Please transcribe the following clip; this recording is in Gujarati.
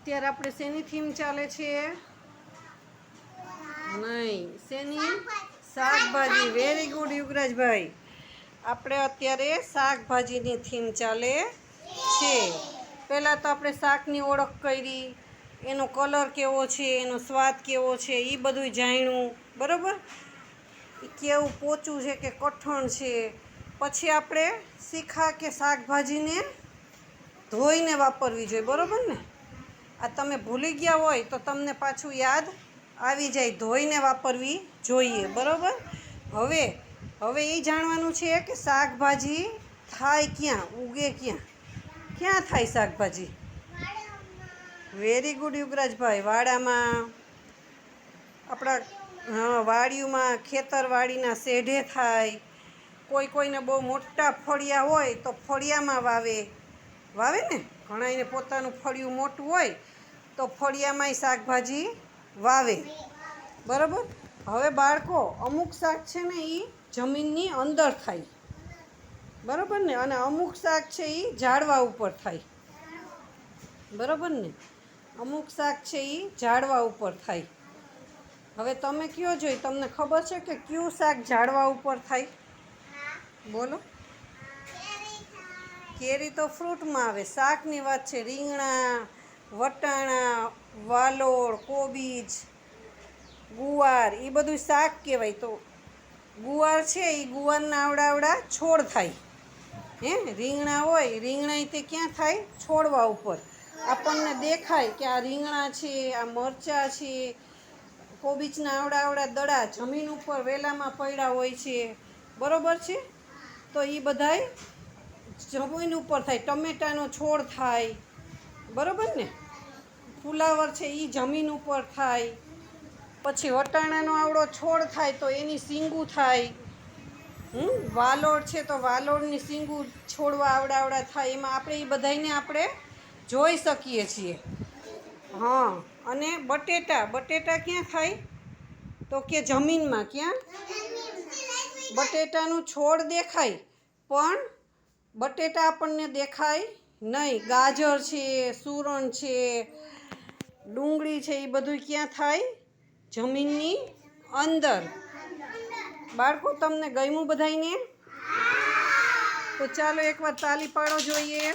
અત્યારે આપણે શેની થીમ ચાલે છે? નહીં, શેની? શાકભાજી. વેરી ગુડ યુગરાજભાઈ. આપણે અત્યારે શાકભાજીની થીમ ચાલે છે. પહેલાં તો આપણે શાકની ઓળખ કરી, એનો કલર કેવો છે, એનો સ્વાદ કેવો છે, એ બધું જાણ્યું. બરાબર? એ કેવું પોચું છે કે કઠણ છે. પછી આપણે શીખા કે શાકભાજીને ધોઈને વાપરવી જોઈએ. બરાબર ને? આ તમે ભૂલી ગયા હોય તો તમને પાછું યાદ આવી જાય. ધોઈને વાપરવી જોઈએ. બરાબર? હવે એ જાણવાનું છે કે શાકભાજી થાય ક્યાં, ઉગે ક્યાં, ક્યાં થાય શાકભાજી? Very good યુગરાજભાઈ. વાડામાં, આપણા વાડીઓમાં, ખેતરવાડીના શેઢે થાય. કોઈને બહુ મોટા ફળિયા હોય તો ફળિયામાં વાવે ને. ઘણા એને પોતાનું ફળિયું મોટું હોય તો ફળિયામાંય શાકભાજી વાવે. બરાબર? હવે બાળકો, અમુક શાક છે ને એ જમીનની અંદર થાય. બરાબર ને? અને અમુક શાક છે એ ઝાડવા ઉપર થાય. બરાબર ને? અમુક શાક છે એ ઝાડવા ઉપર થાય. હવે તમે કયો જોઈ, તમને ખબર છે કે કયું શાક ઝાડવા ઉપર થાય? બોલો. કેરી તો ફ્રૂટમાં આવે. શાકની વાત છે. રીંગણા, વટાણા, વાલોળ, કોબીજ, ગુવાર, એ બધું શાક કહેવાય. તો ગુવાર છે એ ગુવારના આવડા છોડ થાય. રીંગણા હોય, રીંગણા તે ક્યાં થાય? છોડવા ઉપર. આપણને દેખાય કે આ રીંગણા છે, આ મરચાં છે, કોબીજના આવડા દડા જમીન ઉપર વેલામાં પડ્યા હોય છે. બરાબર છે? તો એ બધાય જમીન ઉપર થાય. ટમેટાનો છોડ થાય. બરાબર ને? ફુલાવર છે એ જમીન ઉપર થાય. પછી વટાણાનો આવડો છોડ થાય તો એની સીંગું થાય. વાલોળ છે તો વાલોળની સીંગું છોડવા આવડા થાય. એમાં આપણે એ બધાને આપણે જોઈ શકીએ છીએ. અને બટેટા ક્યાં થાય? તો કે જમીનમાં. ક્યાં? બટેટાનું છોડ દેખાય પણ બટેટા આપણને દેખાય નહીં. ગાજર છે, સૂરણ છે, ડુંગળી છે, એ બધું ક્યાં થાય? જમીનની અંદર. બાળકો, તમને ગમ્યું બધાયને? તો ચાલો એકવાર તાલી પાડો જોઈએ.